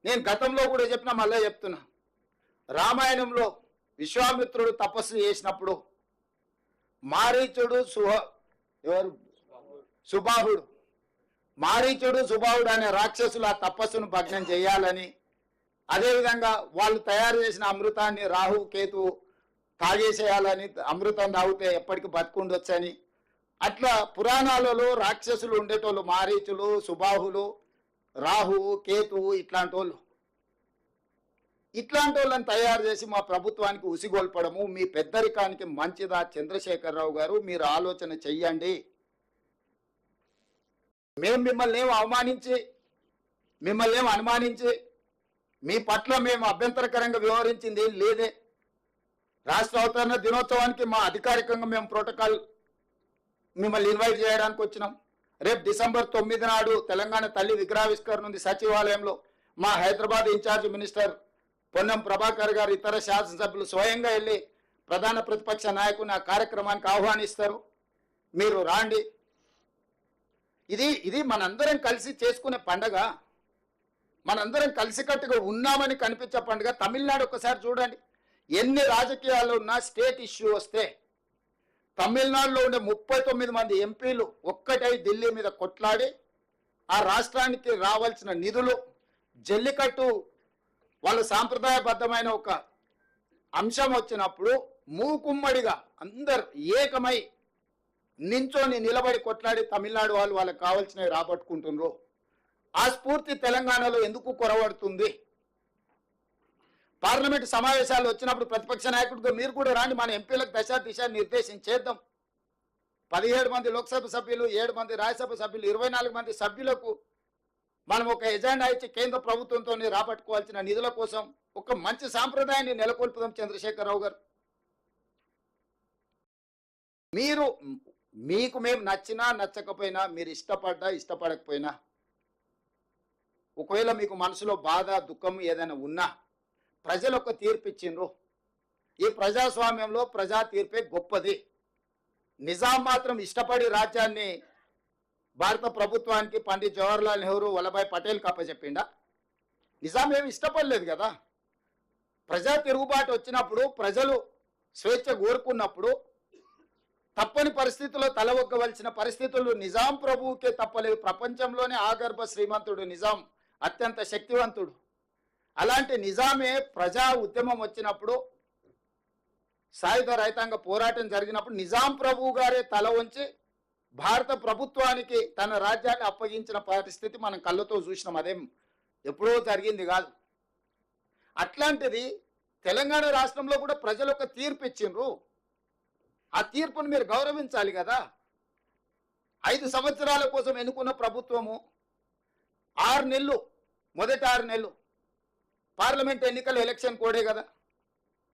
నేను గతంలో కూడా చెప్పినా మళ్ళీ చెప్తున్నా. రామాయణంలో విశ్వామిత్రుడు తపస్సు చేసినప్పుడు మారీచుడు సుబాహుడు మారీచుడు సుబాహుడు అనే రాక్షసులు ఆ తపస్సును భగ్నం చేయాలని, అదేవిధంగా వాళ్ళు తయారు చేసిన అమృతాన్ని రాహు కేతు తాగేసేయాలని, అమృతం తాగితే ఎప్పటికీ బతుకుండొచ్చని, అట్లా పురాణాలలో రాక్షసులు ఉండేటోళ్ళు మారీచులు సుబాహులు రాహువు కేతువు ఇట్లాంటి వాళ్ళని తయారు చేసి మా ప్రభుత్వానికి ఉసిగొల్పడము మీ పెద్దరికానికి మంచిదా? చంద్రశేఖరరావు గారు, మీరు ఆలోచన చెయ్యండి. మేము మిమ్మల్ని ఏం అనుమానించి మీ పట్ల మేము అభ్యంతరకరంగా వ్యవహరించింది ఏం లేదే. రాష్ట్ర అవతరణ దినోత్సవానికి మా అధికారికంగా మేము ప్రోటోకాల్ మిమ్మల్ని ఇన్వైట్ చేయడానికి వచ్చినాం. రేపు డిసెంబర్ 9 నాడు తెలంగాణ తల్లి విగ్రహావిష్కరణ ఉంది సచివాలయంలో. మా హైదరాబాద్ ఇన్ఛార్జ్ మినిస్టర్ పొన్నం ప్రభాకర్ గారు, ఇతర శాసనసభ్యులు స్వయంగా వెళ్ళి ప్రధాన ప్రతిపక్ష నాయకుని ఆ కార్యక్రమానికి ఆహ్వానిస్తారు. మీరు రాండి. ఇది మనందరం కలిసి చేసుకునే పండగ, మనందరం కలిసికట్టుగా ఉన్నామని కనిపించే పండుగ. తమిళనాడు ఒకసారి చూడండి, ఎన్ని రాజకీయాలు ఉన్నా స్టేట్ ఇష్యూ వస్తే తమిళనాడులో ఉండే 39 మంది ఎంపీలు ఒక్కటై ఢిల్లీ మీద కొట్లాడి ఆ రాష్ట్రానికి రావాల్సిన నిధులు, జల్లికట్టు వాళ్ళ సాంప్రదాయబద్ధమైన ఒక అంశం వచ్చినప్పుడు మూకుమ్మడిగా అందరు ఏకమై నించొని నిలబడి కొట్లాడి తమిళనాడు వాళ్ళకి కావాల్సినవి రాబట్టుకుంటున్నారు. ఆ స్ఫూర్తి తెలంగాణలో ఎందుకు కొరవడుతుంది? పార్లమెంటు సమావేశాలు వచ్చినప్పుడు ప్రతిపక్ష నాయకుడిగా మీరు కూడా రాండి, మన ఎంపీలకు దిశ నిర్దేశించేద్దాం. 17 మంది లోక్సభ సభ్యులు, 7 మంది రాజ్యసభ సభ్యులు, 24 మంది సభ్యులకు మనం ఒక ఎజెండా ఇచ్చి కేంద్ర ప్రభుత్వంతో రాబట్టుకోవాల్సిన నిధుల కోసం ఒక మంచి సాంప్రదాయాన్ని నెలకొల్పుదాం. చంద్రశేఖరరావు గారు, మీకు మేము నచ్చినా నచ్చకపోయినా, మీరు ఇష్టపడ్డా ఇష్టపడకపోయినా, ఒకవేళ మీకు మనసులో బాధ దుఃఖం ఏదైనా ఉన్నా ప్రజలు ఒక తీర్పు ఇచ్చిండ్రు. ఈ ప్రజాస్వామ్యంలో ప్రజా తీర్పే గొప్పది. నిజాం మాత్రం ఇష్టపడి రాజ్యాన్ని భారత ప్రభుత్వానికి పండిత్ జవహర్లాల్ నెహ్రూ వల్లభాయ్ పటేల్కి అప్పచెప్పిండా? నిజాం ఏమి ఇష్టపడలేదు కదా. ప్రజా తిరుగుబాటు వచ్చినప్పుడు, ప్రజలు స్వేచ్ఛ కోరుకున్నప్పుడు తప్పని పరిస్థితుల్లో తలవొగ్గవలసిన పరిస్థితులు నిజాం ప్రభువుకే తప్పలేదు. ప్రపంచంలోనే ఆగర్భ శ్రీమంతుడు నిజాం, అత్యంత శక్తివంతుడు. అలాంటి నిజామే ప్రజా ఉద్యమం వచ్చినప్పుడు, సాయుధ రైతాంగ పోరాటం జరిగినప్పుడు నిజాం ప్రభువు గారే తల వంచి భారత ప్రభుత్వానికి తన రాజ్యాన్ని అప్పగించిన పరిస్థితి మనం కళ్ళతో చూసినాం. అదేం ఎప్పుడో జరిగింది కాదు. అట్లాంటిది తెలంగాణ రాష్ట్రంలో కూడా ప్రజలు ఒక తీర్పు ఇచ్చిండ్రు. ఆ తీర్పును మీరు గౌరవించాలి కదా. 5 సంవత్సరాల కోసం ఎన్నుకున్న ప్రభుత్వము 6 నెలలు, మొదటి 6 నెలలు పార్లమెంట్ ఎన్నికల ఎలక్షన్ కోడే కదా.